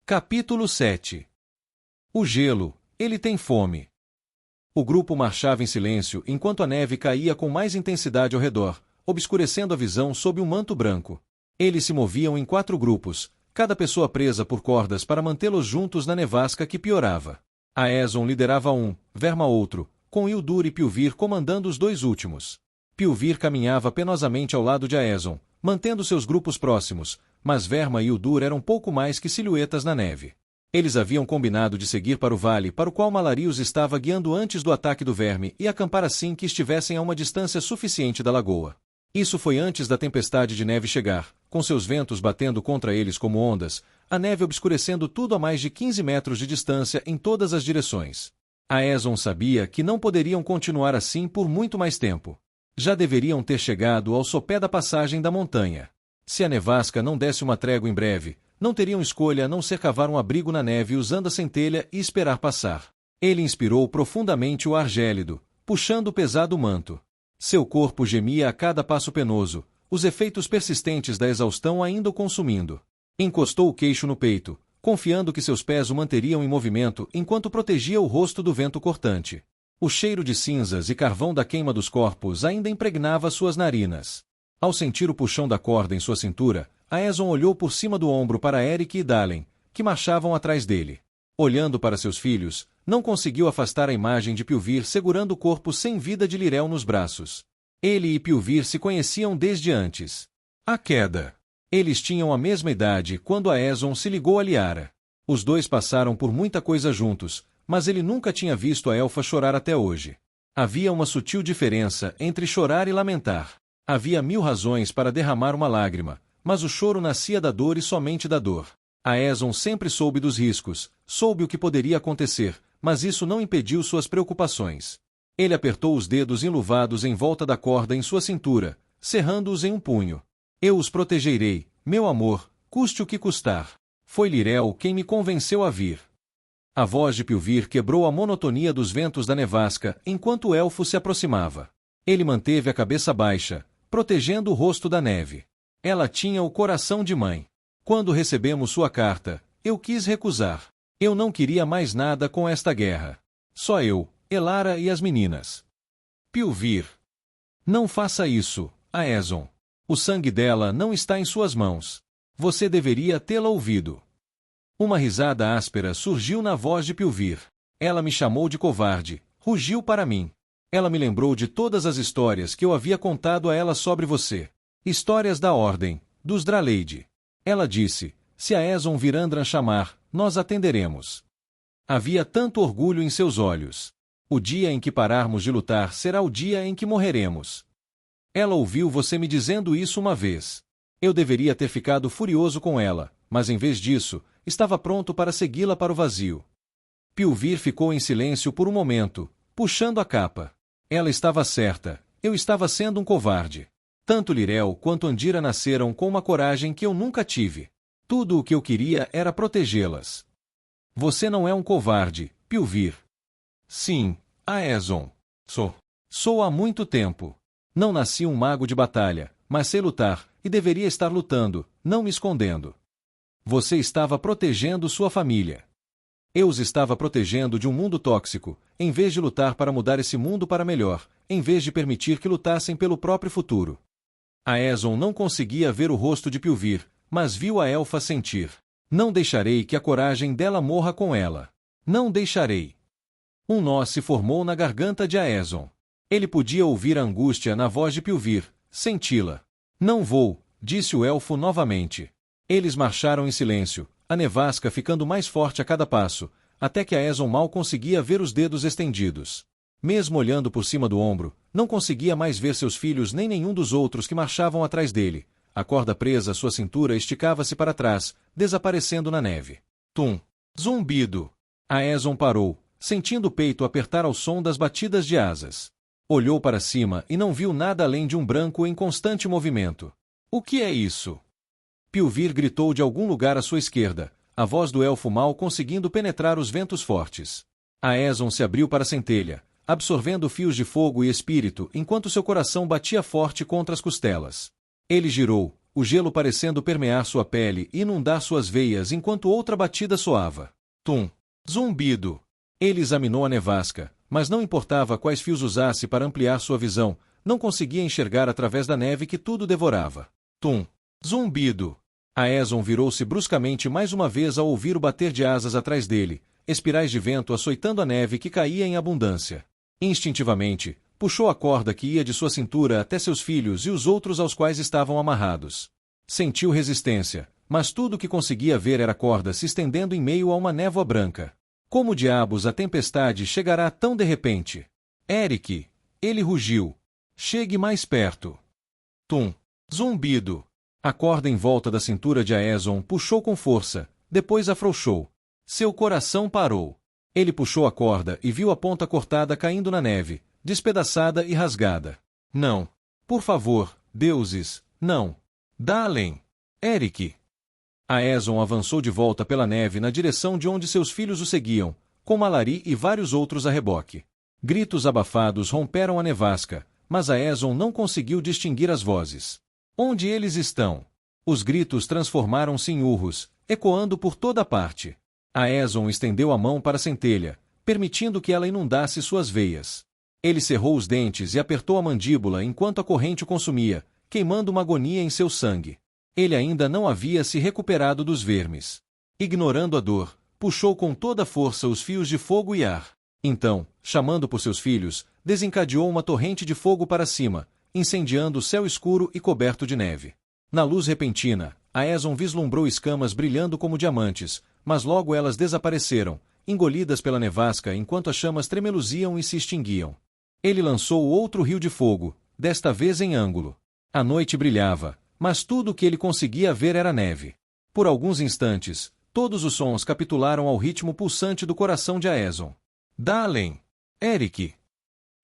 Capítulo 7. O gelo, ele tem fome. O grupo marchava em silêncio enquanto a neve caía com mais intensidade ao redor, obscurecendo a visão sob um manto branco. Eles se moviam em 4 grupos, cada pessoa presa por cordas para mantê-los juntos na nevasca que piorava. Aeson liderava um, Verma outro, com Hildur e Pilvir comandando os 2 últimos. Pilvir caminhava penosamente ao lado de Aeson, mantendo seus grupos próximos, mas Verma e Hildur eram pouco mais que silhuetas na neve. Eles haviam combinado de seguir para o vale para o qual Malarius estava guiando antes do ataque do verme e acampar assim que estivessem a uma distância suficiente da lagoa. Isso foi antes da tempestade de neve chegar, com seus ventos batendo contra eles como ondas, a neve obscurecendo tudo a mais de 15 metros de distância em todas as direções. Aeson sabia que não poderiam continuar assim por muito mais tempo. Já deveriam ter chegado ao sopé da passagem da montanha. Se a nevasca não desse uma trégua em breve, não teriam escolha a não ser cavar um abrigo na neve usando a centelha e esperar passar. Ele inspirou profundamente o ar gélido, puxando o pesado manto. Seu corpo gemia a cada passo penoso, os efeitos persistentes da exaustão ainda o consumindo. Encostou o queixo no peito, confiando que seus pés o manteriam em movimento enquanto protegia o rosto do vento cortante. O cheiro de cinzas e carvão da queima dos corpos ainda impregnava suas narinas. Ao sentir o puxão da corda em sua cintura, Aeson olhou por cima do ombro para Eric e Dalen, que marchavam atrás dele. Olhando para seus filhos, não conseguiu afastar a imagem de Pilvir segurando o corpo sem vida de Lirel nos braços. Ele e Pilvir se conheciam desde antes. A queda. Eles tinham a mesma idade quando Aeson se ligou a Liara. Os 2 passaram por muita coisa juntos, mas ele nunca tinha visto a elfa chorar até hoje. Havia uma sutil diferença entre chorar e lamentar. Havia 1000 razões para derramar uma lágrima, mas o choro nascia da dor e somente da dor. Aeson sempre soube dos riscos, soube o que poderia acontecer, mas isso não impediu suas preocupações. Ele apertou os dedos enluvados em volta da corda em sua cintura, cerrando-os em um punho. Eu os protegerei, meu amor, custe o que custar. Foi Lirel quem me convenceu a vir. A voz de Pilvir quebrou a monotonia dos ventos da nevasca enquanto o elfo se aproximava. Ele manteve a cabeça baixa, protegendo o rosto da neve. Ela tinha o coração de mãe. Quando recebemos sua carta, eu quis recusar. Eu não queria mais nada com esta guerra. Só eu, Elara e as meninas. Pilvir. Não faça isso, Aeson. O sangue dela não está em suas mãos. Você deveria tê-la ouvido. Uma risada áspera surgiu na voz de Pilvir. Ela me chamou de covarde, rugiu para mim. Ela me lembrou de todas as histórias que eu havia contado a ela sobre você. Histórias da Ordem, dos Draleide. Ela disse, se Aeson vir Andran chamar, nós atenderemos. Havia tanto orgulho em seus olhos. O dia em que pararmos de lutar será o dia em que morreremos. Ela ouviu você me dizendo isso uma vez. Eu deveria ter ficado furioso com ela, mas em vez disso, estava pronto para segui-la para o vazio. Pilvir ficou em silêncio por um momento, puxando a capa. Ela estava certa, eu estava sendo um covarde. Tanto Lirel quanto Andira nasceram com uma coragem que eu nunca tive. Tudo o que eu queria era protegê-las. Você não é um covarde, Pilvir. Sim, Aeson. Sou há muito tempo. Não nasci um mago de batalha, mas sei lutar, e deveria estar lutando, não me escondendo. Você estava protegendo sua família. Eu os estava protegendo de um mundo tóxico, em vez de lutar para mudar esse mundo para melhor, em vez de permitir que lutassem pelo próprio futuro. Aeson não conseguia ver o rosto de Pilvir, mas viu a elfa sentir. Não deixarei que a coragem dela morra com ela. Não deixarei. Um nó se formou na garganta de Aeson. Ele podia ouvir a angústia na voz de Pilvir, senti-la. Não vou, disse o elfo novamente. Eles marcharam em silêncio, a nevasca ficando mais forte a cada passo, até que Aeson mal conseguia ver os dedos estendidos. Mesmo olhando por cima do ombro, não conseguia mais ver seus filhos nem nenhum dos outros que marchavam atrás dele. A corda presa à sua cintura esticava-se para trás, desaparecendo na neve. Tum! Zumbido! Aeson parou, sentindo o peito apertar ao som das batidas de asas. Olhou para cima e não viu nada além de um branco em constante movimento. O que é isso? Pilvir gritou de algum lugar à sua esquerda, a voz do elfo mal conseguindo penetrar os ventos fortes. Aeson se abriu para a centelha, absorvendo fios de fogo e espírito enquanto seu coração batia forte contra as costelas. Ele girou, o gelo parecendo permear sua pele e inundar suas veias enquanto outra batida soava. Tum! Zumbido! Ele examinou a nevasca, mas não importava quais fios usasse para ampliar sua visão, não conseguia enxergar através da neve que tudo devorava. Tum! Zumbido! Aeson virou-se bruscamente mais uma vez ao ouvir o bater de asas atrás dele, espirais de vento açoitando a neve que caía em abundância. Instintivamente, puxou a corda que ia de sua cintura até seus filhos e os outros aos quais estavam amarrados. Sentiu resistência, mas tudo o que conseguia ver era a corda se estendendo em meio a uma névoa branca. Como diabos a tempestade chegará tão de repente? Eric! Ele rugiu. Chegue mais perto. Tum! Zumbido! A corda em volta da cintura de Aeson puxou com força, depois afrouxou. Seu coração parou. Ele puxou a corda e viu a ponta cortada caindo na neve, despedaçada e rasgada. Não! Por favor, deuses, não! Dalen! Eric! Aeson avançou de volta pela neve na direção de onde seus filhos o seguiam, com Malari e vários outros a reboque. Gritos abafados romperam a nevasca, mas Aeson não conseguiu distinguir as vozes. Onde eles estão? Os gritos transformaram-se em urros, ecoando por toda parte. Aeson estendeu a mão para a centelha, permitindo que ela inundasse suas veias. Ele cerrou os dentes e apertou a mandíbula enquanto a corrente o consumia, queimando uma agonia em seu sangue. Ele ainda não havia se recuperado dos vermes. Ignorando a dor, puxou com toda a força os fios de fogo e ar. Então, chamando por seus filhos, desencadeou uma torrente de fogo para cima, incendiando o céu escuro e coberto de neve. Na luz repentina, Aeson vislumbrou escamas brilhando como diamantes, mas logo elas desapareceram, engolidas pela nevasca enquanto as chamas tremeluziam e se extinguiam. Ele lançou outro rio de fogo, desta vez em ângulo. A noite brilhava, mas tudo o que ele conseguia ver era neve. Por alguns instantes, todos os sons capitularam ao ritmo pulsante do coração de Aeson. Dalen! Eric!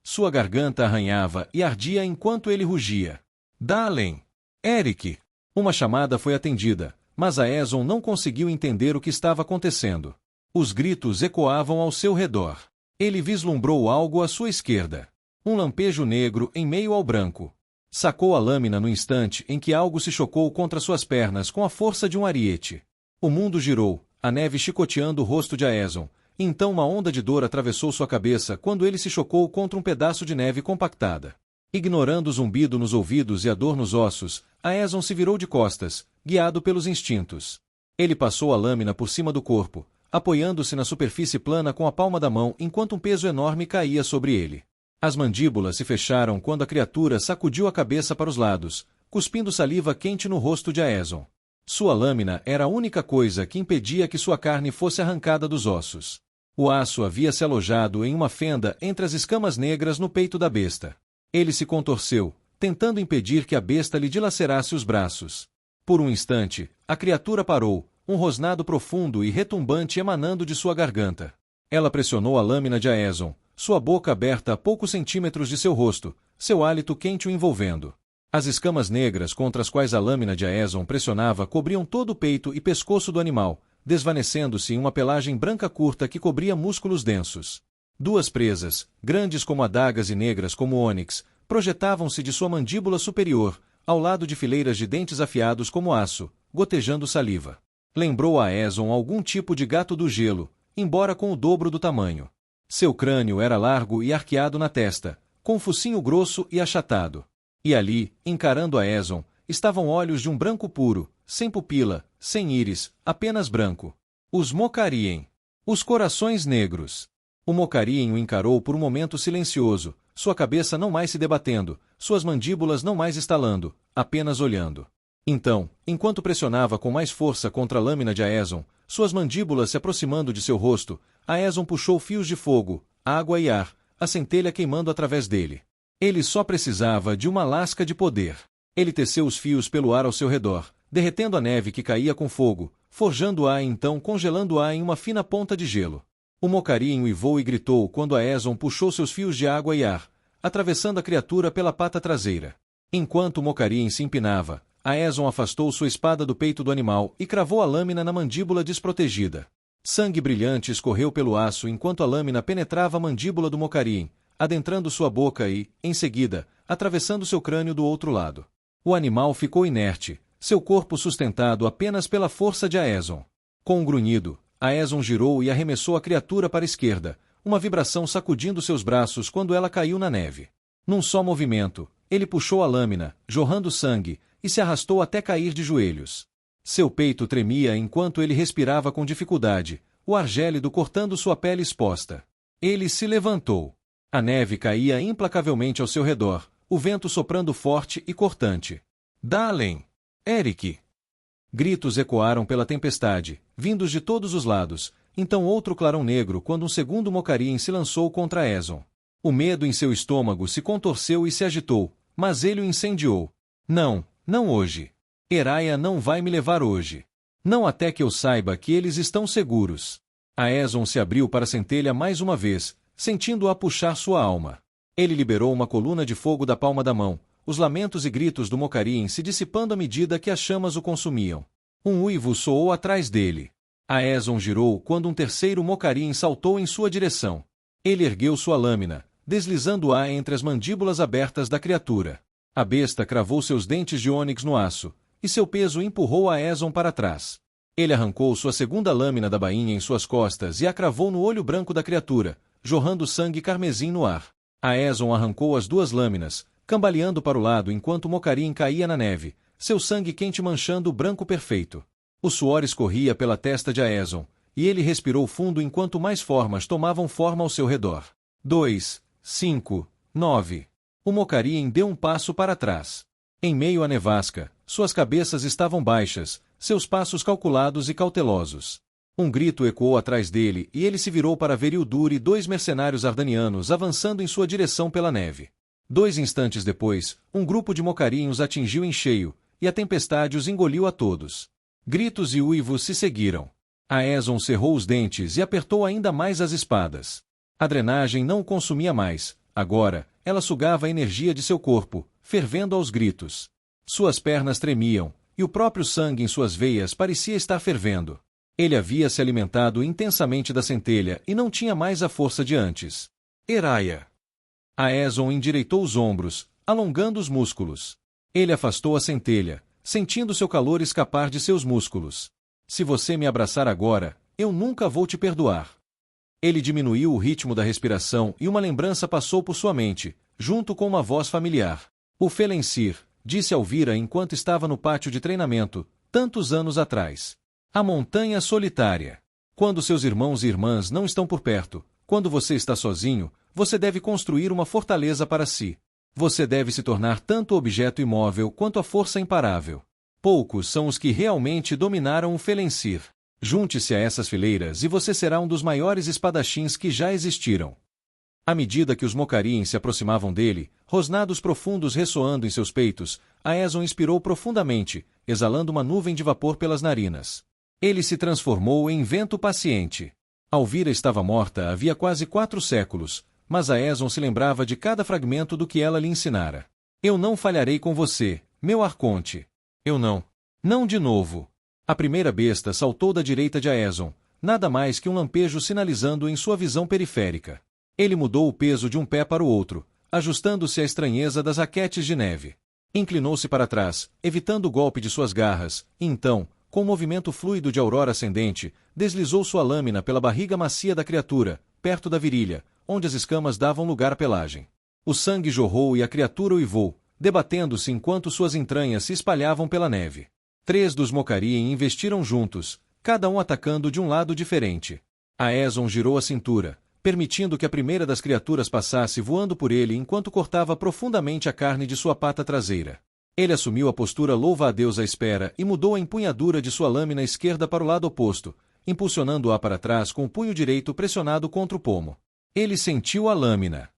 Sua garganta arranhava e ardia enquanto ele rugia. Dalen! Eric! Uma chamada foi atendida, mas Aeson não conseguiu entender o que estava acontecendo. Os gritos ecoavam ao seu redor. Ele vislumbrou algo à sua esquerda. Um lampejo negro em meio ao branco. Sacou a lâmina no instante em que algo se chocou contra suas pernas com a força de um ariete. O mundo girou, a neve chicoteando o rosto de Aeson. Então uma onda de dor atravessou sua cabeça quando ele se chocou contra um pedaço de neve compactada. Ignorando o zumbido nos ouvidos e a dor nos ossos, Aeson se virou de costas, guiado pelos instintos. Ele passou a lâmina por cima do corpo, apoiando-se na superfície plana com a palma da mão enquanto um peso enorme caía sobre ele. As mandíbulas se fecharam quando a criatura sacudiu a cabeça para os lados, cuspindo saliva quente no rosto de Aeson. Sua lâmina era a única coisa que impedia que sua carne fosse arrancada dos ossos. O aço havia se alojado em uma fenda entre as escamas negras no peito da besta. Ele se contorceu, tentando impedir que a besta lhe dilacerasse os braços. Por um instante, a criatura parou, um rosnado profundo e retumbante emanando de sua garganta. Ela pressionou a lâmina de Aeson, sua boca aberta a poucos centímetros de seu rosto, seu hálito quente o envolvendo. As escamas negras contra as quais a lâmina de Aeson pressionava cobriam todo o peito e pescoço do animal, desvanecendo-se em uma pelagem branca curta que cobria músculos densos. Duas presas, grandes como adagas e negras como ônix, projetavam-se de sua mandíbula superior, ao lado de fileiras de dentes afiados como aço, gotejando saliva. Lembrou a Aeson algum tipo de gato do gelo, embora com o dobro do tamanho. Seu crânio era largo e arqueado na testa, com um focinho grosso e achatado. E ali, encarando Aeson, estavam olhos de um branco puro, sem pupila, sem íris, apenas branco. Os Mocarien. Os corações negros. O Mocarien o encarou por um momento silencioso, sua cabeça não mais se debatendo, suas mandíbulas não mais estalando, apenas olhando. Então, enquanto pressionava com mais força contra a lâmina de Aeson, suas mandíbulas se aproximando de seu rosto, Aeson puxou fios de fogo, água e ar, a centelha queimando através dele. Ele só precisava de uma lasca de poder. Ele teceu os fios pelo ar ao seu redor, derretendo a neve que caía com fogo, forjando-a e então congelando-a em uma fina ponta de gelo. O Mocarien uivou e gritou quando Aeson puxou seus fios de água e ar, atravessando a criatura pela pata traseira. Enquanto o Mocarien se empinava, Aeson afastou sua espada do peito do animal e cravou a lâmina na mandíbula desprotegida. Sangue brilhante escorreu pelo aço enquanto a lâmina penetrava a mandíbula do Mocarien, adentrando sua boca e, em seguida, atravessando seu crânio do outro lado. O animal ficou inerte, seu corpo sustentado apenas pela força de Aeson. Com um grunhido, Aeson girou e arremessou a criatura para a esquerda, uma vibração sacudindo seus braços quando ela caiu na neve. Num só movimento, ele puxou a lâmina, jorrando sangue, e se arrastou até cair de joelhos. Seu peito tremia enquanto ele respirava com dificuldade, o ar gélido cortando sua pele exposta. Ele se levantou. A neve caía implacavelmente ao seu redor, o vento soprando forte e cortante. Dalen! Eric! Gritos ecoaram pela tempestade, vindos de todos os lados, então outro clarão negro quando um segundo Mocarim se lançou contra Aeson. O medo em seu estômago se contorceu e se agitou, mas ele o incendiou. Não, não hoje. Eraia não vai me levar hoje. Não até que eu saiba que eles estão seguros. Aeson se abriu para a centelha mais uma vez, sentindo-a puxar sua alma. Ele liberou uma coluna de fogo da palma da mão, os lamentos e gritos do Mocarim se dissipando à medida que as chamas o consumiam. Um uivo soou atrás dele. Aeson girou quando um terceiro Mocarim saltou em sua direção. Ele ergueu sua lâmina, deslizando-a entre as mandíbulas abertas da criatura. A besta cravou seus dentes de ônix no aço, e seu peso empurrou Aeson para trás. Ele arrancou sua segunda lâmina da bainha em suas costas e a cravou no olho branco da criatura, jorrando sangue carmesim no ar. Aeson arrancou as duas lâminas, cambaleando para o lado enquanto Mocarim caía na neve, seu sangue quente manchando o branco perfeito. O suor escorria pela testa de Aeson, e ele respirou fundo enquanto mais formas tomavam forma ao seu redor. 2, 5, 9. O Mocarim deu um passo para trás. Em meio à nevasca, suas cabeças estavam baixas, seus passos calculados e cautelosos. Um grito ecoou atrás dele e ele se virou para ver Hildur e dois mercenários ardanianos avançando em sua direção pela neve. 2 instantes depois, um grupo de Mocarim os atingiu em cheio, e a tempestade os engoliu a todos. Gritos e uivos se seguiram. Aeson cerrou os dentes e apertou ainda mais as espadas. A drenagem não o consumia mais, agora, ela sugava a energia de seu corpo, fervendo aos gritos. Suas pernas tremiam, e o próprio sangue em suas veias parecia estar fervendo. Ele havia se alimentado intensamente da centelha e não tinha mais a força de antes. Eraia! Aeson endireitou os ombros, alongando os músculos. Ele afastou a centelha, sentindo seu calor escapar de seus músculos. Se você me abraçar agora, eu nunca vou te perdoar. Ele diminuiu o ritmo da respiração e uma lembrança passou por sua mente, junto com uma voz familiar. O Felencir, disse Alvira enquanto estava no pátio de treinamento, tantos anos atrás. A montanha solitária. Quando seus irmãos e irmãs não estão por perto, quando você está sozinho, você deve construir uma fortaleza para si. Você deve se tornar tanto objeto imóvel quanto a força imparável. Poucos são os que realmente dominaram o Felencir. Junte-se a essas fileiras e você será um dos maiores espadachins que já existiram. À medida que os Mocarim se aproximavam dele, rosnados profundos ressoando em seus peitos, Aeson inspirou profundamente, exalando uma nuvem de vapor pelas narinas. Ele se transformou em vento paciente. Alvira estava morta havia quase 4 séculos, mas Aeson se lembrava de cada fragmento do que ela lhe ensinara. Eu não falharei com você, meu arconte. Eu não. Não de novo. A primeira besta saltou da direita de Aeson, nada mais que um lampejo sinalizando em sua visão periférica. Ele mudou o peso de um pé para o outro, ajustando-se à estranheza das raquetes de neve. Inclinou-se para trás, evitando o golpe de suas garras, e então, com um movimento fluido de aurora ascendente, deslizou sua lâmina pela barriga macia da criatura, perto da virilha, onde as escamas davam lugar à pelagem. O sangue jorrou e a criatura uivou, debatendo-se enquanto suas entranhas se espalhavam pela neve. 3 dos Mocarim investiram juntos, cada um atacando de um lado diferente. Aeson girou a cintura, permitindo que a primeira das criaturas passasse voando por ele enquanto cortava profundamente a carne de sua pata traseira. Ele assumiu a postura louva-a-Deus à espera e mudou a empunhadura de sua lâmina esquerda para o lado oposto, impulsionando-a para trás com o punho direito pressionado contra o pomo. Ele sentiu a lâmina.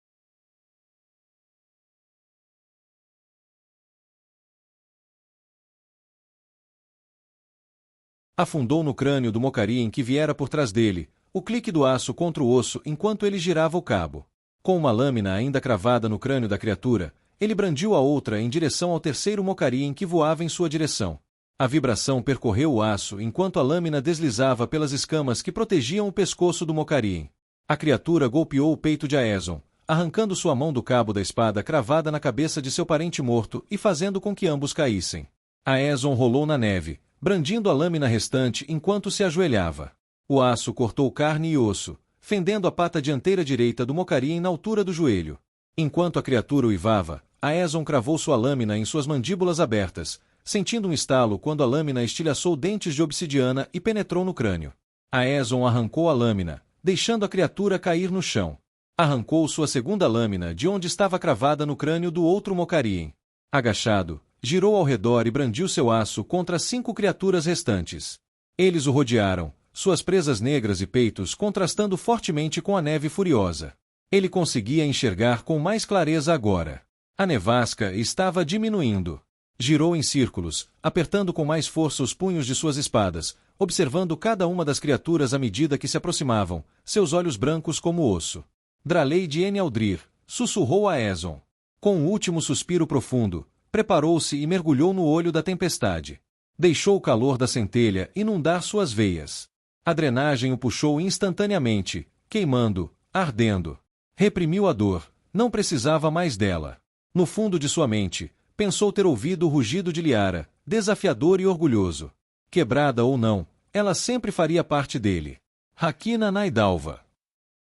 Afundou no crânio do Mocarim que viera por trás dele, o clique do aço contra o osso enquanto ele girava o cabo. Com uma lâmina ainda cravada no crânio da criatura, ele brandiu a outra em direção ao terceiro Mocarim que voava em sua direção. A vibração percorreu o aço enquanto a lâmina deslizava pelas escamas que protegiam o pescoço do Mocarim. A criatura golpeou o peito de Aeson, arrancando sua mão do cabo da espada cravada na cabeça de seu parente morto e fazendo com que ambos caíssem. Aeson rolou na neve, brandindo a lâmina restante enquanto se ajoelhava. O aço cortou carne e osso, fendendo a pata dianteira direita do Mocarim na altura do joelho. Enquanto a criatura uivava, Aeson cravou sua lâmina em suas mandíbulas abertas, sentindo um estalo quando a lâmina estilhaçou dentes de obsidiana e penetrou no crânio. Aeson arrancou a lâmina, deixando a criatura cair no chão. Arrancou sua segunda lâmina de onde estava cravada no crânio do outro Mocarim. Agachado, girou ao redor e brandiu seu aço contra as 5 criaturas restantes. Eles o rodearam, suas presas negras e peitos contrastando fortemente com a neve furiosa. Ele conseguia enxergar com mais clareza agora. A nevasca estava diminuindo. Girou em círculos, apertando com mais força os punhos de suas espadas, observando cada uma das criaturas à medida que se aproximavam, seus olhos brancos como osso. Dralei de Enealdrir, sussurrou a Aeson. Com um último suspiro profundo, preparou-se e mergulhou no olho da tempestade. Deixou o calor da centelha inundar suas veias. A drenagem o puxou instantaneamente, queimando, ardendo. Reprimiu a dor, não precisava mais dela. No fundo de sua mente, pensou ter ouvido o rugido de Liara, desafiador e orgulhoso. Quebrada ou não, ela sempre faria parte dele. Hakina Naidalva.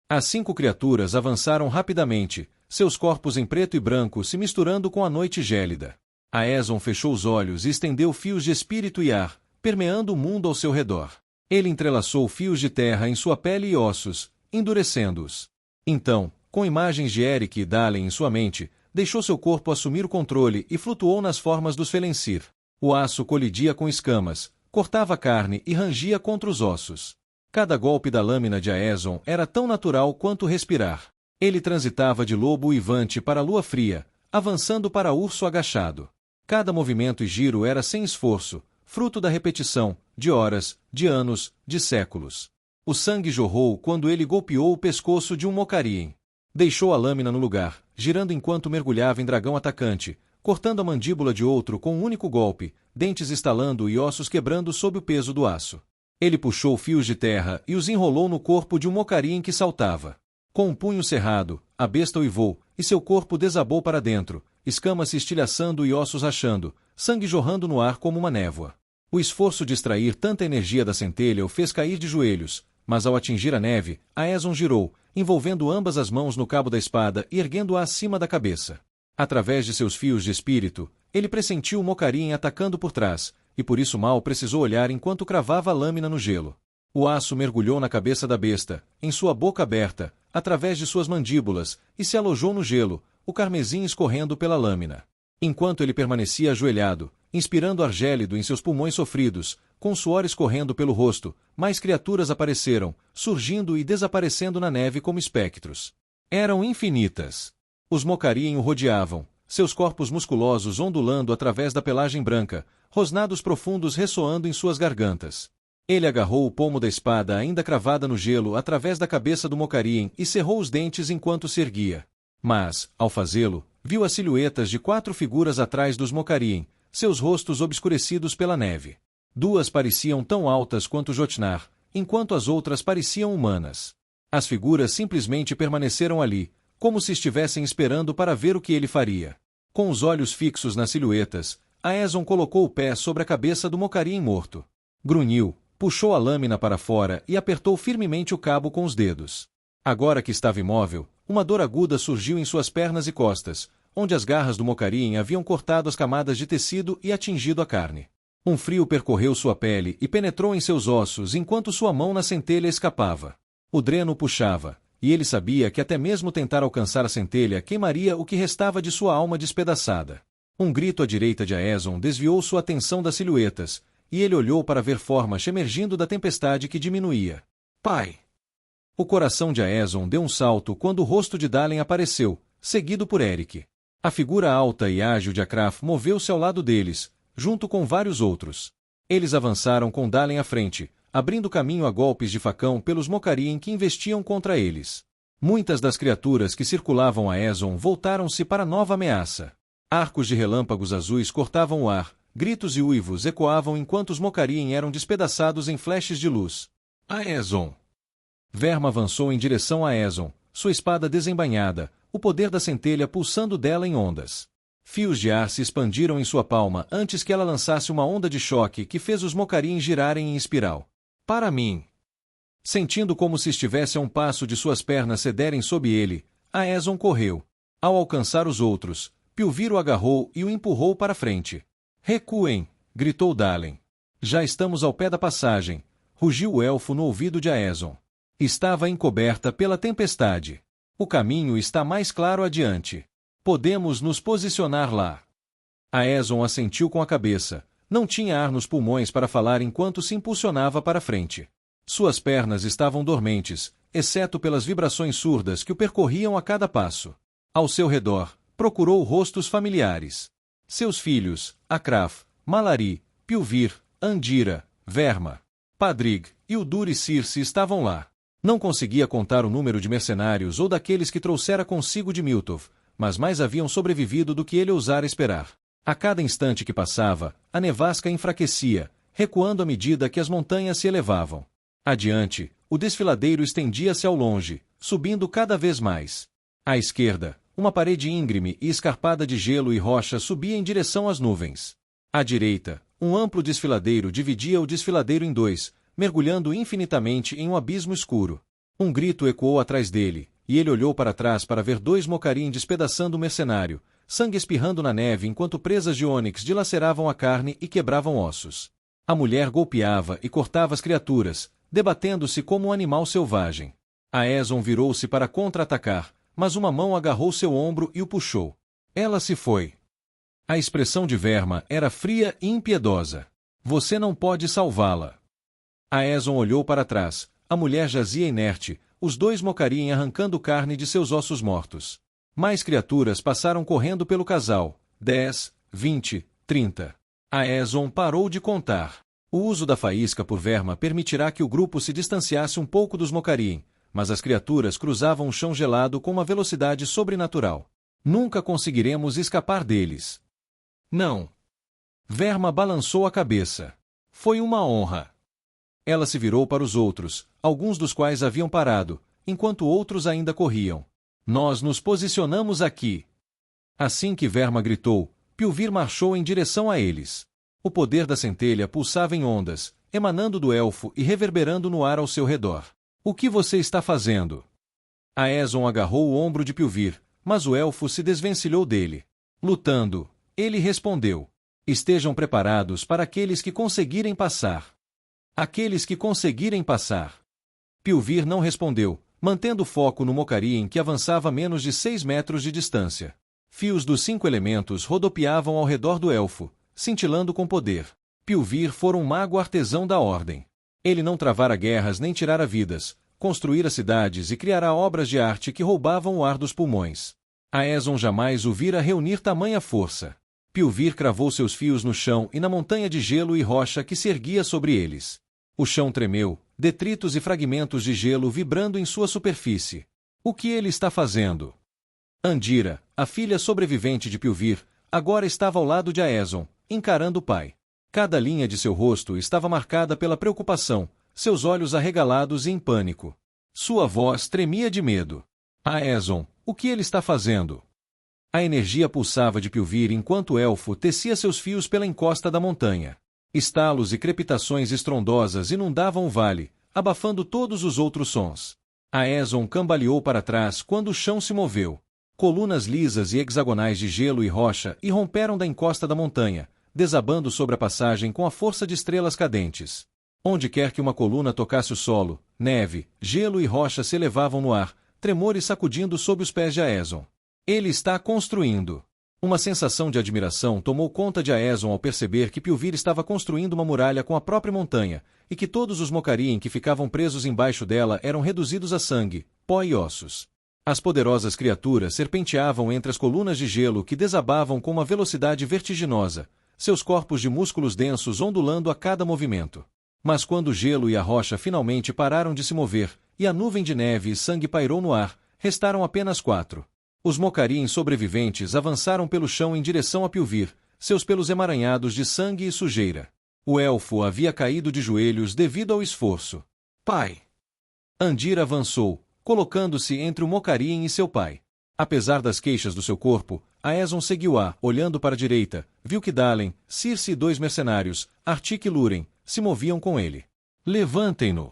As 5 criaturas avançaram rapidamente, seus corpos em preto e branco se misturando com a noite gélida. Aeson fechou os olhos e estendeu fios de espírito e ar, permeando o mundo ao seu redor. Ele entrelaçou fios de terra em sua pele e ossos, endurecendo-os. Então, com imagens de Eric e Dalen em sua mente, deixou seu corpo assumir o controle e flutuou nas formas dos Felencir. O aço colidia com escamas, cortava a carne e rangia contra os ossos. Cada golpe da lâmina de Aeson era tão natural quanto respirar. Ele transitava de lobo uivante para a lua fria, avançando para urso agachado. Cada movimento e giro era sem esforço, fruto da repetição, de horas, de anos, de séculos. O sangue jorrou quando ele golpeou o pescoço de um Mocarim. Deixou a lâmina no lugar, girando enquanto mergulhava em dragão atacante, cortando a mandíbula de outro com um único golpe, dentes estalando e ossos quebrando sob o peso do aço. Ele puxou fios de terra e os enrolou no corpo de um Mocarim que saltava. Com um punho cerrado, a besta uivou, e seu corpo desabou para dentro, escamas se estilhaçando e ossos rachando, sangue jorrando no ar como uma névoa. O esforço de extrair tanta energia da centelha o fez cair de joelhos, mas ao atingir a neve, Aeson girou, envolvendo ambas as mãos no cabo da espada e erguendo-a acima da cabeça. Através de seus fios de espírito, ele pressentiu o Mocarim atacando por trás, e por isso mal precisou olhar enquanto cravava a lâmina no gelo. O aço mergulhou na cabeça da besta, em sua boca aberta, através de suas mandíbulas, e se alojou no gelo, o carmesim escorrendo pela lâmina. Enquanto ele permanecia ajoelhado, inspirando ar gélido em seus pulmões sofridos, com suor escorrendo pelo rosto, mais criaturas apareceram, surgindo e desaparecendo na neve como espectros. Eram infinitas. Os Mocarim o rodeavam, seus corpos musculosos ondulando através da pelagem branca, rosnados profundos ressoando em suas gargantas. Ele agarrou o pomo da espada ainda cravada no gelo através da cabeça do Mocarim e cerrou os dentes enquanto se erguia. Mas, ao fazê-lo, viu as silhuetas de 4 figuras atrás dos Mocarim, seus rostos obscurecidos pela neve. 2 pareciam tão altas quanto Jotnar, enquanto as outras pareciam humanas. As figuras simplesmente permaneceram ali, como se estivessem esperando para ver o que ele faria. Com os olhos fixos nas silhuetas, Aeson colocou o pé sobre a cabeça do Mocarim morto. Grunhiu, puxou a lâmina para fora e apertou firmemente o cabo com os dedos. Agora que estava imóvel, uma dor aguda surgiu em suas pernas e costas, onde as garras do Mocarim haviam cortado as camadas de tecido e atingido a carne. Um frio percorreu sua pele e penetrou em seus ossos enquanto sua mão na centelha escapava. O dreno o puxava, e ele sabia que até mesmo tentar alcançar a centelha queimaria o que restava de sua alma despedaçada. Um grito à direita de Aeson desviou sua atenção das silhuetas, e ele olhou para ver formas emergindo da tempestade que diminuía. Pai! O coração de Aeson deu um salto quando o rosto de Dalen apareceu, seguido por Eric. A figura alta e ágil de Akraf moveu-se ao lado deles, junto com vários outros. Eles avançaram com Dalen à frente, abrindo caminho a golpes de facão pelos Mocarim que investiam contra eles. Muitas das criaturas que circulavam Aeson voltaram-se para nova ameaça. Arcos de relâmpagos azuis cortavam o ar, gritos e uivos ecoavam enquanto os Mocarim eram despedaçados em flashes de luz. Aeson! Verma avançou em direção a Aeson, sua espada desembainhada, o poder da centelha pulsando dela em ondas. Fios de ar se expandiram em sua palma antes que ela lançasse uma onda de choque que fez os Mocarim girarem em espiral. Para mim! Sentindo como se estivesse a um passo de suas pernas cederem sob ele, Aeson correu. Ao alcançar os outros, Pilvir o agarrou e o empurrou para frente. Recuem! Gritou Dalen. Já estamos ao pé da passagem, rugiu o elfo no ouvido de Aeson. Estava encoberta pela tempestade. O caminho está mais claro adiante. Podemos nos posicionar lá. Aeson assentiu com a cabeça. Não tinha ar nos pulmões para falar enquanto se impulsionava para frente. Suas pernas estavam dormentes, exceto pelas vibrações surdas que o percorriam a cada passo. Ao seu redor, procurou rostos familiares. Seus filhos, Akraf, Malari, Pilvir, Andira, Verma, Padrig e Udur e Circe estavam lá. Não conseguia contar o número de mercenários ou daqueles que trouxera consigo de Miltov, mas mais haviam sobrevivido do que ele ousara esperar. A cada instante que passava, a nevasca enfraquecia, recuando à medida que as montanhas se elevavam. Adiante, o desfiladeiro estendia-se ao longe, subindo cada vez mais. À esquerda, uma parede íngreme e escarpada de gelo e rocha subia em direção às nuvens. À direita, um amplo desfiladeiro dividia o desfiladeiro em dois, mergulhando infinitamente em um abismo escuro. Um grito ecoou atrás dele, e ele olhou para trás para ver dois Mocarim despedaçando o mercenário, sangue espirrando na neve enquanto presas de ônix dilaceravam a carne e quebravam ossos. A mulher golpeava e cortava as criaturas, debatendo-se como um animal selvagem. Aeson virou-se para contra-atacar, mas uma mão agarrou seu ombro e o puxou. Ela se foi. A expressão de Verma era fria e impiedosa. Você não pode salvá-la. Aeson olhou para trás. A mulher jazia inerte, os dois Mocarim arrancando carne de seus ossos mortos. Mais criaturas passaram correndo pelo casal. 10, 20, 30. Aeson parou de contar. O uso da faísca por Verma permitirá que o grupo se distanciasse um pouco dos Mocarim, mas as criaturas cruzavam o chão gelado com uma velocidade sobrenatural. Nunca conseguiremos escapar deles. Não. Verma balançou a cabeça. Foi uma honra. Ela se virou para os outros, alguns dos quais haviam parado, enquanto outros ainda corriam. Nós nos posicionamos aqui. Assim que Verma gritou, Pilvir marchou em direção a eles. O poder da centelha pulsava em ondas, emanando do elfo e reverberando no ar ao seu redor. O que você está fazendo? Aeson agarrou o ombro de Pilvir, mas o elfo se desvencilhou dele. Lutando, ele respondeu. Estejam preparados para aqueles que conseguirem passar. Aqueles que conseguirem passar. Pilvir não respondeu, mantendo o foco no Mocarim que avançava a menos de 6 metros de distância. Fios dos 5 elementos rodopiavam ao redor do elfo, cintilando com poder. Pilvir fora um mago artesão da ordem. Ele não travara guerras nem tirara vidas, construíra cidades e criara obras de arte que roubavam o ar dos pulmões. Aeson jamais o vira reunir tamanha força. Pilvir cravou seus fios no chão e na montanha de gelo e rocha que se erguia sobre eles. O chão tremeu, detritos e fragmentos de gelo vibrando em sua superfície. O que ele está fazendo? Andira, a filha sobrevivente de Pilvir, agora estava ao lado de Aeson, encarando o pai. Cada linha de seu rosto estava marcada pela preocupação, seus olhos arregalados e em pânico. Sua voz tremia de medo. Aeson, o que ele está fazendo? A energia pulsava de Pilvir enquanto o elfo tecia seus fios pela encosta da montanha. Estalos e crepitações estrondosas inundavam o vale, abafando todos os outros sons. Aeson cambaleou para trás quando o chão se moveu. Colunas lisas e hexagonais de gelo e rocha irromperam da encosta da montanha, desabando sobre a passagem com a força de estrelas cadentes. Onde quer que uma coluna tocasse o solo, neve, gelo e rocha se elevavam no ar, tremores sacudindo sob os pés de Aeson. Ele está construindo. Uma sensação de admiração tomou conta de Aeson ao perceber que Pilvir estava construindo uma muralha com a própria montanha, e que todos os Mocarim que ficavam presos embaixo dela eram reduzidos a sangue, pó e ossos. As poderosas criaturas serpenteavam entre as colunas de gelo que desabavam com uma velocidade vertiginosa, seus corpos de músculos densos ondulando a cada movimento. Mas quando o gelo e a rocha finalmente pararam de se mover, e a nuvem de neve e sangue pairou no ar, restaram apenas 4. Os Mocarim sobreviventes avançaram pelo chão em direção a Pilvir, seus pelos emaranhados de sangue e sujeira. O elfo havia caído de joelhos devido ao esforço. Pai! Andira avançou, colocando-se entre o Mocarim e seu pai. Apesar das queixas do seu corpo, Aeson seguiu-a, olhando para a direita, viu que Dalen, Circe e 2 mercenários, Artic e Lúren, se moviam com ele. Levantem-no!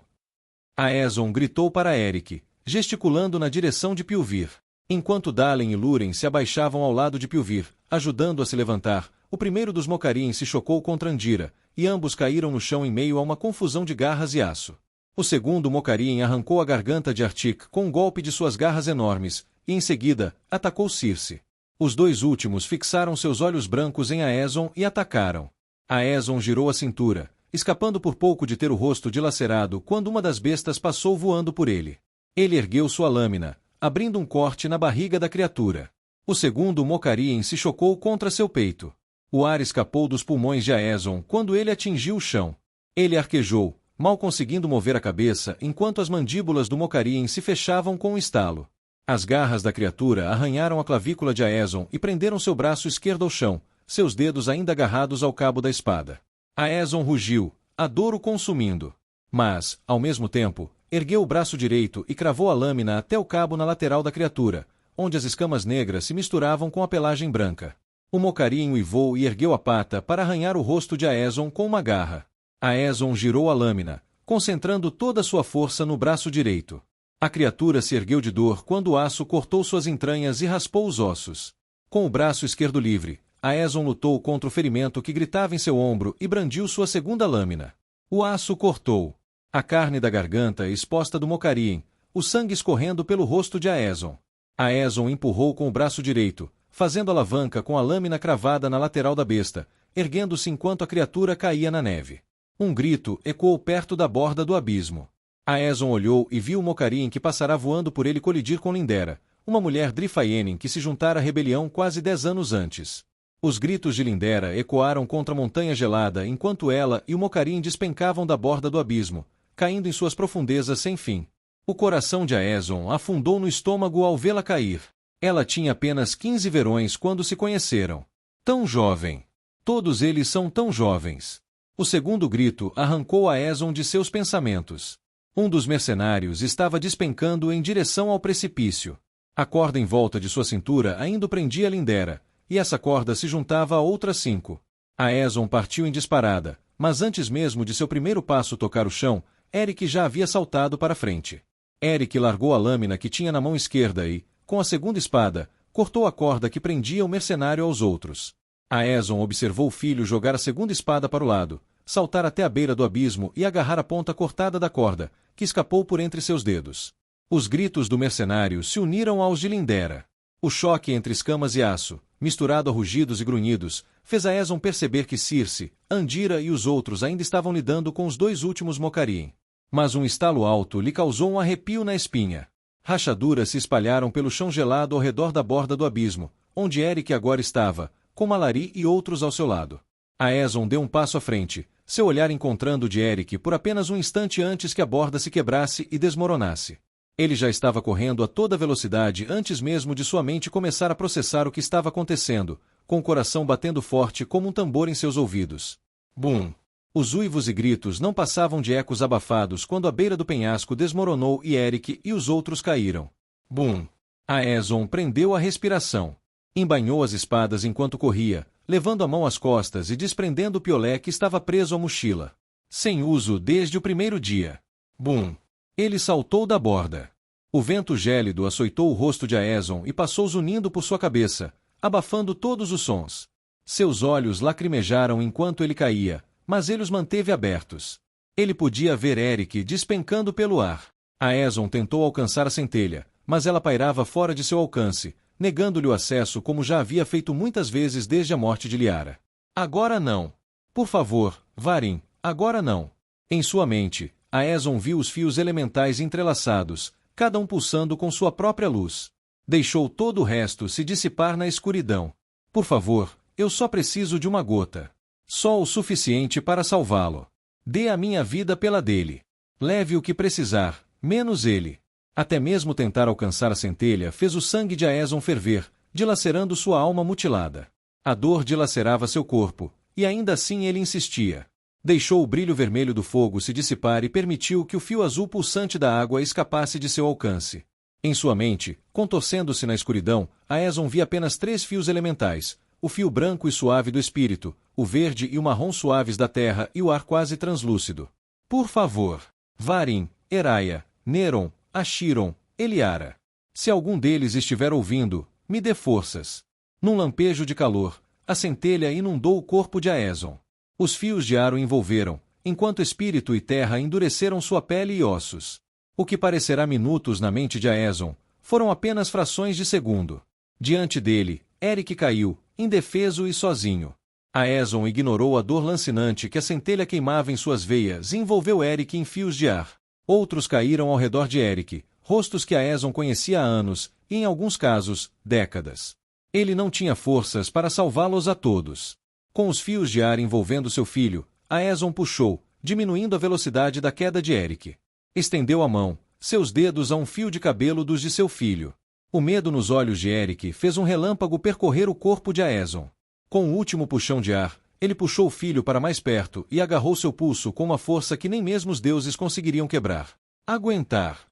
Aeson gritou para Eric, gesticulando na direção de Pilvir. Enquanto Dalen e Lúren se abaixavam ao lado de Pilvir, ajudando a se levantar, o primeiro dos Mocarim se chocou contra Andira, e ambos caíram no chão em meio a uma confusão de garras e aço. O segundo Mocarim arrancou a garganta de Artic com um golpe de suas garras enormes, e em seguida, atacou Circe. Os 2 últimos fixaram seus olhos brancos em Aeson e atacaram. Aeson girou a cintura, escapando por pouco de ter o rosto dilacerado quando uma das bestas passou voando por ele. Ele ergueu sua lâmina, abrindo um corte na barriga da criatura. O segundo Mocarim se chocou contra seu peito. O ar escapou dos pulmões de Aeson quando ele atingiu o chão. Ele arquejou, mal conseguindo mover a cabeça enquanto as mandíbulas do Mocarim se fechavam com um estalo. As garras da criatura arranharam a clavícula de Aeson e prenderam seu braço esquerdo ao chão, seus dedos ainda agarrados ao cabo da espada. Aeson rugiu, a dor o consumindo. Mas, ao mesmo tempo, ergueu o braço direito e cravou a lâmina até o cabo na lateral da criatura, onde as escamas negras se misturavam com a pelagem branca. O Mocarim uivou e ergueu a pata para arranhar o rosto de Aeson com uma garra. Aeson girou a lâmina, concentrando toda sua força no braço direito. A criatura se ergueu de dor quando o aço cortou suas entranhas e raspou os ossos. Com o braço esquerdo livre, Aeson lutou contra o ferimento que gritava em seu ombro e brandiu sua segunda lâmina. O aço cortou a carne da garganta exposta do Mocarim, o sangue escorrendo pelo rosto de Aeson. Aeson empurrou com o braço direito, fazendo alavanca com a lâmina cravada na lateral da besta, erguendo-se enquanto a criatura caía na neve. Um grito ecoou perto da borda do abismo. Aeson olhou e viu o Mocarim que passara voando por ele colidir com Lindera, uma mulher Drifaenin que se juntara à rebelião quase 10 anos antes. Os gritos de Lindera ecoaram contra a montanha gelada enquanto ela e o Mocarim despencavam da borda do abismo, caindo em suas profundezas sem fim. O coração de Aeson afundou no estômago ao vê-la cair. Ela tinha apenas 15 verões quando se conheceram. Tão jovem! Todos eles são tão jovens. O segundo grito arrancou Aeson de seus pensamentos. Um dos mercenários estava despencando em direção ao precipício. A corda em volta de sua cintura ainda o prendia Lindera, e essa corda se juntava a outras 5. Aeson partiu em disparada, mas antes mesmo de seu primeiro passo tocar o chão, Eric já havia saltado para frente. Eric largou a lâmina que tinha na mão esquerda e, com a segunda espada, cortou a corda que prendia o mercenário aos outros. Aeson observou o filho jogar a segunda espada para o lado, saltar até a beira do abismo e agarrar a ponta cortada da corda, que escapou por entre seus dedos. Os gritos do mercenário se uniram aos de Lindera. O choque entre escamas e aço, misturado a rugidos e grunhidos, fez Aeson perceber que Circe, Andira e os outros ainda estavam lidando com os 2 últimos Mocarim. Mas um estalo alto lhe causou um arrepio na espinha. Rachaduras se espalharam pelo chão gelado ao redor da borda do abismo, onde Eric agora estava, com Malari e outros ao seu lado. Aeson deu um passo à frente, seu olhar encontrando o de Eric por apenas um instante antes que a borda se quebrasse e desmoronasse. Ele já estava correndo a toda velocidade antes mesmo de sua mente começar a processar o que estava acontecendo, com o coração batendo forte como um tambor em seus ouvidos. Bum! Os uivos e gritos não passavam de ecos abafados quando a beira do penhasco desmoronou e Eric e os outros caíram. Bum! Aeson prendeu a respiração. Embainhou as espadas enquanto corria, levando a mão às costas e desprendendo o piolé que estava preso à mochila. Sem uso desde o primeiro dia. Bum! Ele saltou da borda. O vento gélido açoitou o rosto de Aeson e passou zunindo por sua cabeça, abafando todos os sons. Seus olhos lacrimejaram enquanto ele caía, mas ele os manteve abertos. Ele podia ver Eric despencando pelo ar. Aeson tentou alcançar a centelha, mas ela pairava fora de seu alcance, negando-lhe o acesso como já havia feito muitas vezes desde a morte de Liara. Agora não. Por favor, Varin, agora não. Em sua mente, Aeson viu os fios elementais entrelaçados, cada um pulsando com sua própria luz. Deixou todo o resto se dissipar na escuridão. Por favor, eu só preciso de uma gota. Só o suficiente para salvá-lo. Dê a minha vida pela dele. Leve o que precisar, menos ele. Até mesmo tentar alcançar a centelha fez o sangue de Aeson ferver, dilacerando sua alma mutilada. A dor dilacerava seu corpo, e ainda assim ele insistia. Deixou o brilho vermelho do fogo se dissipar e permitiu que o fio azul pulsante da água escapasse de seu alcance. Em sua mente, contorcendo-se na escuridão, Aeson via apenas 3 fios elementais, o fio branco e suave do espírito, o verde e o marrom suaves da terra e o ar quase translúcido. Por favor, Varin, Eraia, Neron, Achiron, Eliara. Se algum deles estiver ouvindo, me dê forças. Num lampejo de calor, a centelha inundou o corpo de Aeson. Os fios de ar o envolveram, enquanto espírito e terra endureceram sua pele e ossos. O que parecerá minutos na mente de Aeson, foram apenas frações de segundo. Diante dele, Eric caiu, indefeso e sozinho. Aeson ignorou a dor lancinante que a centelha queimava em suas veias e envolveu Eric em fios de ar. Outros caíram ao redor de Eric, rostos que Aeson conhecia há anos, e em alguns casos, décadas. Ele não tinha forças para salvá-los a todos. Com os fios de ar envolvendo seu filho, Aeson puxou, diminuindo a velocidade da queda de Eric. Estendeu a mão, seus dedos a um fio de cabelo dos de seu filho. O medo nos olhos de Eric fez um relâmpago percorrer o corpo de Aeson. Com o último puxão de ar, ele puxou o filho para mais perto e agarrou seu pulso com uma força que nem mesmo os deuses conseguiriam quebrar. Aguentar.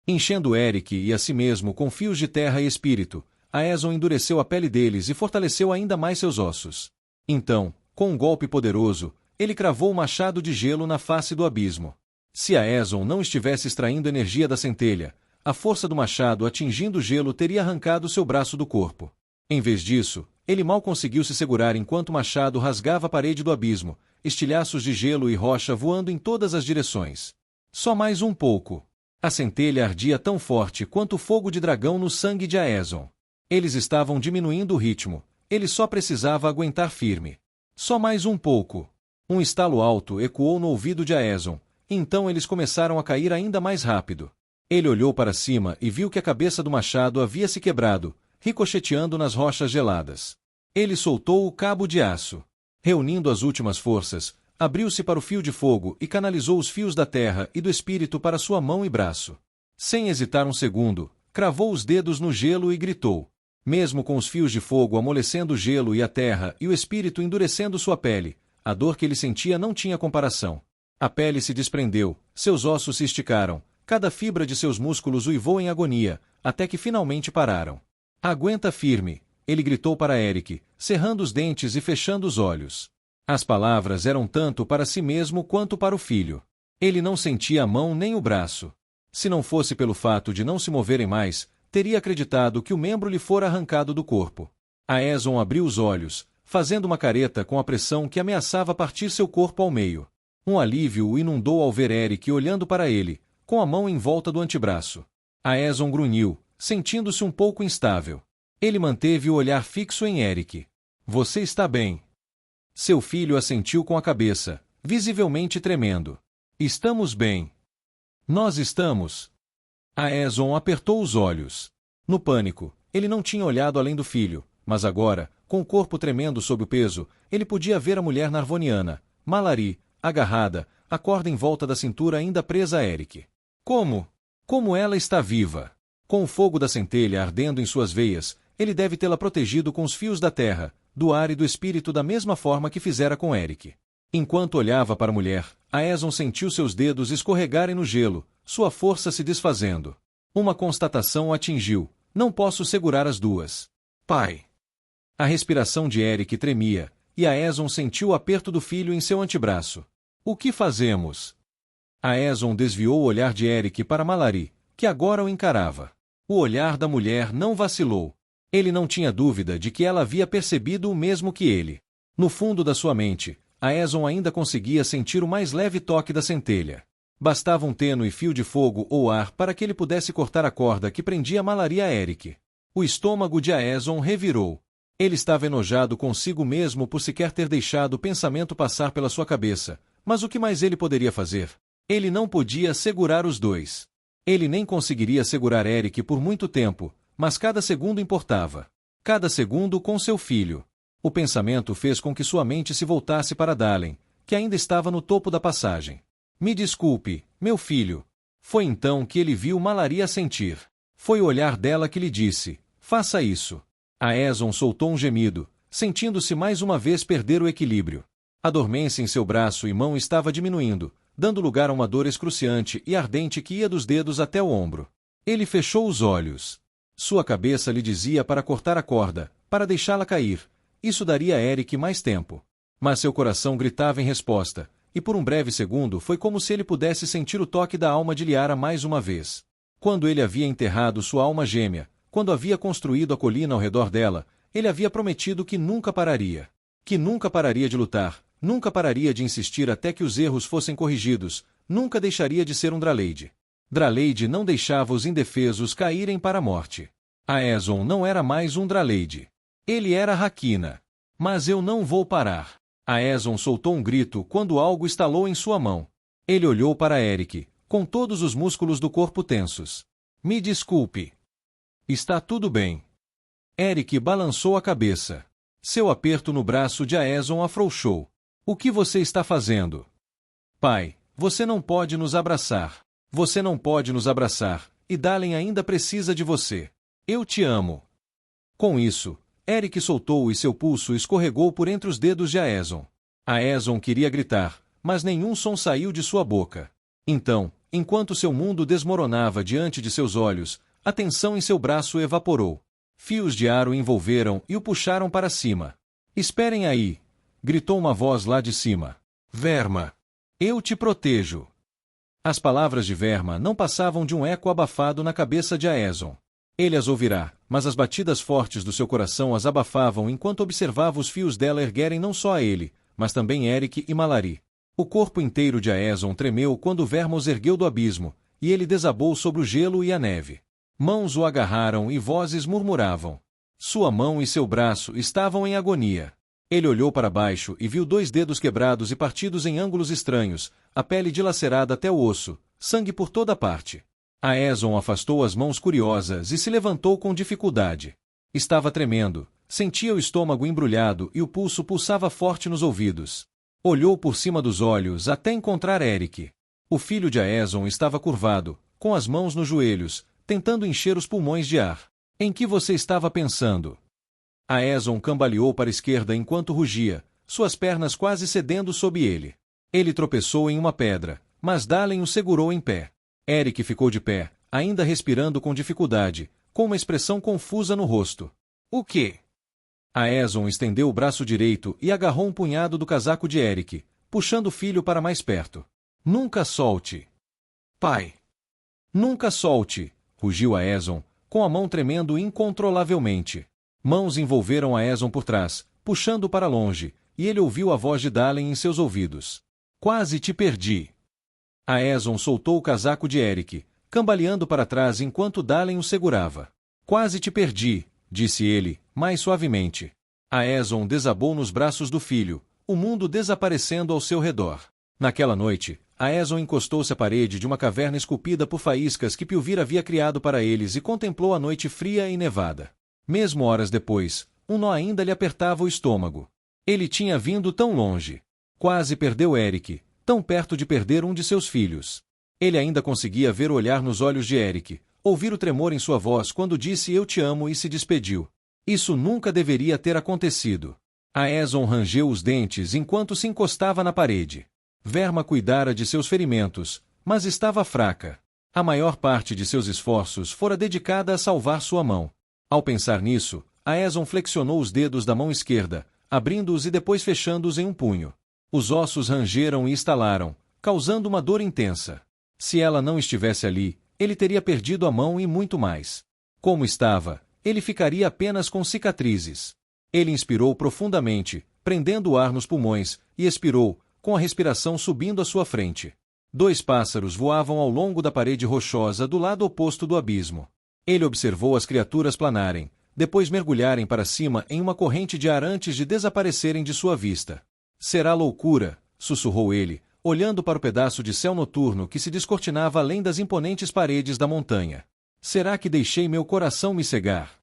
Enchendo Eric e a si mesmo com fios de terra e espírito, Aeson endureceu a pele deles e fortaleceu ainda mais seus ossos. Então, com um golpe poderoso, ele cravou o machado de gelo na face do abismo. Se Aeson não estivesse extraindo energia da centelha, a força do machado atingindo o gelo teria arrancado seu braço do corpo. Em vez disso, ele mal conseguiu se segurar enquanto o machado rasgava a parede do abismo, estilhaços de gelo e rocha voando em todas as direções. Só mais um pouco. A centelha ardia tão forte quanto o fogo de dragão no sangue de Aeson. Eles estavam diminuindo o ritmo, ele só precisava aguentar firme. Só mais um pouco. Um estalo alto ecoou no ouvido de Aeson, e então eles começaram a cair ainda mais rápido. Ele olhou para cima e viu que a cabeça do machado havia se quebrado, ricocheteando nas rochas geladas. Ele soltou o cabo de aço. Reunindo as últimas forças, abriu-se para o fio de fogo e canalizou os fios da terra e do espírito para sua mão e braço. Sem hesitar um segundo, cravou os dedos no gelo e gritou. Mesmo com os fios de fogo amolecendo o gelo e a terra e o espírito endurecendo sua pele, a dor que ele sentia não tinha comparação. A pele se desprendeu, seus ossos se esticaram, cada fibra de seus músculos uivou em agonia, até que finalmente pararam. Aguenta firme, ele gritou para Eric, cerrando os dentes e fechando os olhos. As palavras eram tanto para si mesmo quanto para o filho. Ele não sentia a mão nem o braço. Se não fosse pelo fato de não se moverem mais, teria acreditado que o membro lhe fora arrancado do corpo. Aeson abriu os olhos, fazendo uma careta com a pressão que ameaçava partir seu corpo ao meio. Um alívio o inundou ao ver Eric olhando para ele, com a mão em volta do antebraço. Aeson grunhiu, sentindo-se um pouco instável. Ele manteve o olhar fixo em Eric. Você está bem? Seu filho assentiu com a cabeça, visivelmente tremendo. Estamos bem. Nós estamos. Aeson apertou os olhos. No pânico, ele não tinha olhado além do filho, mas agora, com o corpo tremendo sob o peso, ele podia ver a mulher narvoniana, Malari, agarrada, a corda em volta da cintura ainda presa a Eric. Como? Como ela está viva? Com o fogo da centelha ardendo em suas veias, ele deve tê-la protegido com os fios da terra, do ar e do espírito da mesma forma que fizera com Eric. Enquanto olhava para a mulher, Aeson sentiu seus dedos escorregarem no gelo, sua força se desfazendo. Uma constatação o atingiu. Não posso segurar as duas. Pai! A respiração de Eric tremia, e Aeson sentiu o aperto do filho em seu antebraço. O que fazemos? Aeson desviou o olhar de Eric para Malari, que agora o encarava. O olhar da mulher não vacilou. Ele não tinha dúvida de que ela havia percebido o mesmo que ele. No fundo da sua mente, Aeson ainda conseguia sentir o mais leve toque da centelha. Bastava um tênue fio de fogo ou ar para que ele pudesse cortar a corda que prendia Malari a Eric. O estômago de Aeson revirou. Ele estava enojado consigo mesmo por sequer ter deixado o pensamento passar pela sua cabeça, mas o que mais ele poderia fazer? Ele não podia segurar os dois. Ele nem conseguiria segurar Eric por muito tempo, mas cada segundo importava. Cada segundo com seu filho. O pensamento fez com que sua mente se voltasse para Dalen, que ainda estava no topo da passagem. Me desculpe, meu filho. Foi então que ele viu Malari assentir. Foi o olhar dela que lhe disse, faça isso. Aeson soltou um gemido, sentindo-se mais uma vez perder o equilíbrio. A dormência em seu braço e mão estava diminuindo, dando lugar a uma dor excruciante e ardente que ia dos dedos até o ombro. Ele fechou os olhos. Sua cabeça lhe dizia para cortar a corda, para deixá-la cair. Isso daria a Eric mais tempo. Mas seu coração gritava em resposta, e por um breve segundo foi como se ele pudesse sentir o toque da alma de Liara mais uma vez. Quando ele havia enterrado sua alma gêmea, quando havia construído a colina ao redor dela, ele havia prometido que nunca pararia. Que nunca pararia de lutar, nunca pararia de insistir até que os erros fossem corrigidos, nunca deixaria de ser um Draleide. Draleide não deixava os indefesos caírem para a morte. Aeson não era mais um Draleide. Ele era Rakina. Mas eu não vou parar. Aeson soltou um grito quando algo estalou em sua mão. Ele olhou para Eric, com todos os músculos do corpo tensos. Me desculpe. Está tudo bem. Eric balançou a cabeça. Seu aperto no braço de Aeson afrouxou. O que você está fazendo? Pai, você não pode nos abraçar. Você não pode nos abraçar, e Dalen ainda precisa de você. Eu te amo. Com isso, Eric soltou e seu pulso escorregou por entre os dedos de Aeson. Aeson queria gritar, mas nenhum som saiu de sua boca. Então, enquanto seu mundo desmoronava diante de seus olhos, a tensão em seu braço evaporou. Fios de ar o envolveram e o puxaram para cima. Esperem aí! Gritou uma voz lá de cima. Verma! Eu te protejo! As palavras de Verma não passavam de um eco abafado na cabeça de Aeson. Ele as ouvirá, mas as batidas fortes do seu coração as abafavam enquanto observava os fios dela erguerem não só a ele, mas também Eric e Malari. O corpo inteiro de Aeson tremeu quando Verma os ergueu do abismo, e ele desabou sobre o gelo e a neve. Mãos o agarraram e vozes murmuravam. Sua mão e seu braço estavam em agonia. Ele olhou para baixo e viu 2 dedos quebrados e partidos em ângulos estranhos, a pele dilacerada até o osso, sangue por toda parte. Aeson afastou as mãos curiosas e se levantou com dificuldade. Estava tremendo, sentia o estômago embrulhado e o pulso pulsava forte nos ouvidos. Olhou por cima dos olhos até encontrar Eric. O filho de Aeson estava curvado, com as mãos nos joelhos, tentando encher os pulmões de ar. Em que você estava pensando? Aeson cambaleou para a esquerda enquanto rugia, suas pernas quase cedendo sob ele. Ele tropeçou em uma pedra, mas Dalen o segurou em pé. Eric ficou de pé, ainda respirando com dificuldade, com uma expressão confusa no rosto. O quê? Aeson estendeu o braço direito e agarrou um punhado do casaco de Eric, puxando o filho para mais perto. Nunca solte. Pai. Nunca solte, rugiu Aeson, com a mão tremendo incontrolavelmente. Mãos envolveram Aeson por trás, puxando-o para longe, e ele ouviu a voz de Dalen em seus ouvidos. Quase te perdi. Aeson soltou o casaco de Eric, cambaleando para trás enquanto Dalen o segurava. Quase te perdi, disse ele, mais suavemente. Aeson desabou nos braços do filho, o mundo desaparecendo ao seu redor. Naquela noite, Aeson encostou-se à parede de uma caverna esculpida por faíscas que Pilvir havia criado para eles e contemplou a noite fria e nevada. Mesmo horas depois, um nó ainda lhe apertava o estômago. Ele tinha vindo tão longe. Quase perdeu Eric, tão perto de perder um de seus filhos. Ele ainda conseguia ver o olhar nos olhos de Eric, ouvir o tremor em sua voz quando disse eu te amo e se despediu. Isso nunca deveria ter acontecido. Aeson rangeu os dentes enquanto se encostava na parede. Verma cuidara de seus ferimentos, mas estava fraca. A maior parte de seus esforços fora dedicada a salvar sua mão. Ao pensar nisso, Aeson flexionou os dedos da mão esquerda, abrindo-os e depois fechando-os em um punho. Os ossos rangeram e estalaram, causando uma dor intensa. Se ela não estivesse ali, ele teria perdido a mão e muito mais. Como estava, ele ficaria apenas com cicatrizes. Ele inspirou profundamente, prendendo o ar nos pulmões, e expirou, com a respiração subindo à sua frente. 2 pássaros voavam ao longo da parede rochosa do lado oposto do abismo. Ele observou as criaturas planarem, depois mergulharem para cima em uma corrente de ar antes de desaparecerem de sua vista. Será loucura, sussurrou ele, olhando para o pedaço de céu noturno que se descortinava além das imponentes paredes da montanha. Será que deixei meu coração me cegar?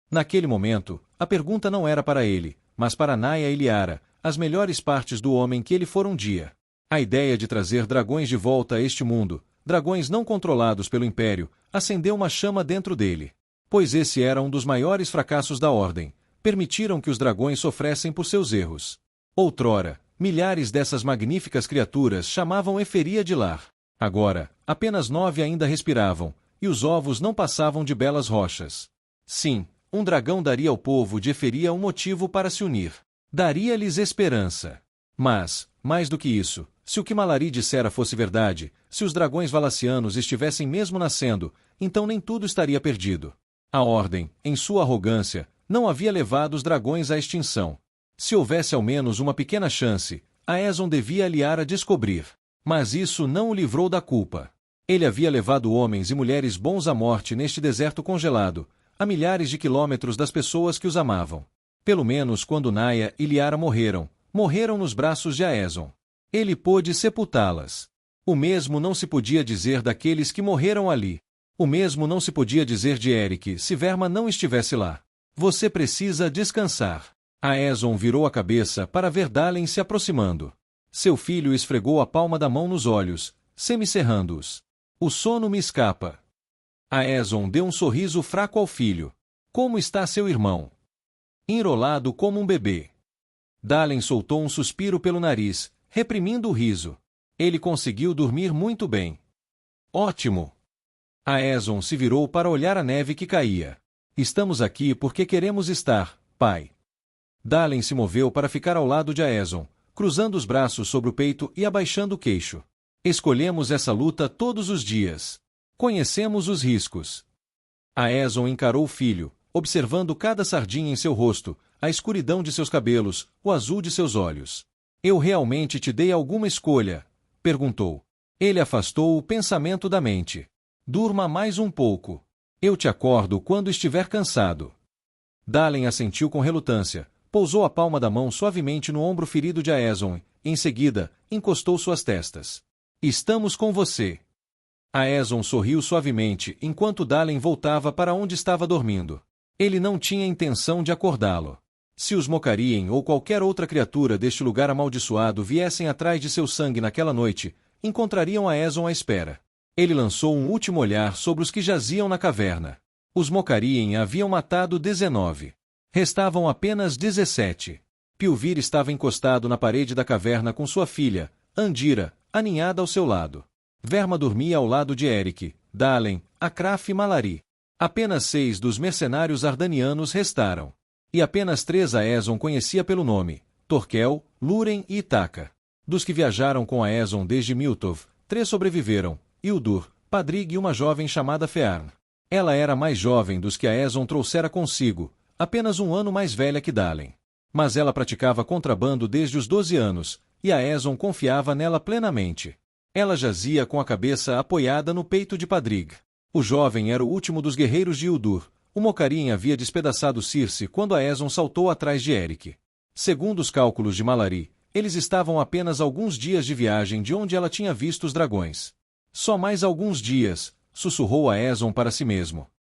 Naquele momento, a pergunta não era para ele, mas para Naia e Liara, as melhores partes do homem que ele fora um dia. A ideia de trazer dragões de volta a este mundo, dragões não controlados pelo Império, acendeu uma chama dentro dele. Pois esse era um dos maiores fracassos da Ordem. Permitiram que os dragões sofressem por seus erros. Outrora, milhares dessas magníficas criaturas chamavam Eferia de lar. Agora, apenas 9 ainda respiravam, e os ovos não passavam de belas rochas. Sim, um dragão daria ao povo de Eferia um motivo para se unir. Daria-lhes esperança. Mas, mais do que isso, se o que Malari dissera fosse verdade, se os dragões valacianos estivessem mesmo nascendo, então nem tudo estaria perdido. A Ordem, em sua arrogância, não havia levado os dragões à extinção. Se houvesse ao menos uma pequena chance, Aeson devia aliar a descobrir. Mas isso não o livrou da culpa. Ele havia levado homens e mulheres bons à morte neste deserto congelado, a milhares de quilômetros das pessoas que os amavam. Pelo menos quando Naia e Liara morreram nos braços de Aeson. Ele pôde sepultá-las. O mesmo não se podia dizer daqueles que morreram ali. O mesmo não se podia dizer de Eric se Verma não estivesse lá. Você precisa descansar. Aeson virou a cabeça para ver Dalen se aproximando. Seu filho esfregou a palma da mão nos olhos, semicerrando-os. O sono me escapa. Aeson deu um sorriso fraco ao filho. Como está seu irmão? Enrolado como um bebê. Dalen soltou um suspiro pelo nariz, reprimindo o riso. Ele conseguiu dormir muito bem. Ótimo! Aeson se virou para olhar a neve que caía. Estamos aqui porque queremos estar, pai. Dalen se moveu para ficar ao lado de Aeson, cruzando os braços sobre o peito e abaixando o queixo. Escolhemos essa luta todos os dias. Conhecemos os riscos. Aeson encarou o filho, observando cada sardinha em seu rosto, a escuridão de seus cabelos, o azul de seus olhos. Eu realmente te dei alguma escolha? Perguntou. Ele afastou o pensamento da mente. Durma mais um pouco. Eu te acordo quando estiver cansado. Dalen assentiu com relutância, pousou a palma da mão suavemente no ombro ferido de Aeson, e, em seguida, encostou suas testas. Estamos com você. Aeson sorriu suavemente enquanto Dalen voltava para onde estava dormindo. Ele não tinha intenção de acordá-lo. Se os Mocarien ou qualquer outra criatura deste lugar amaldiçoado viessem atrás de seu sangue naquela noite, encontrariam Aeson à espera. Ele lançou um último olhar sobre os que jaziam na caverna. Os Mocarien haviam matado 19. Restavam apenas 17. Pilvir estava encostado na parede da caverna com sua filha, Andira, aninhada ao seu lado. Verma dormia ao lado de Eric, Dalen, Akraf e Malari. Apenas 6 dos mercenários ardanianos restaram. E apenas 3 Aeson conhecia pelo nome, Torquel, Lúren e Itaca. Dos que viajaram com Aeson desde Miltov, 3 sobreviveram, Hildur, Padrig e uma jovem chamada Fearn. Ela era a mais jovem dos que Aeson trouxera consigo, apenas um ano mais velha que Dalen. Mas ela praticava contrabando desde os 12 anos, e Aeson confiava nela plenamente. Ela jazia com a cabeça apoiada no peito de Padrig. O jovem era o último dos guerreiros de Hildur. O Mocarien havia despedaçado Circe quando Aeson saltou atrás de Eric. Segundo os cálculos de Malari, eles estavam apenas alguns dias de viagem de onde ela tinha visto os dragões. Só mais alguns dias, sussurrou Aeson para si mesmo.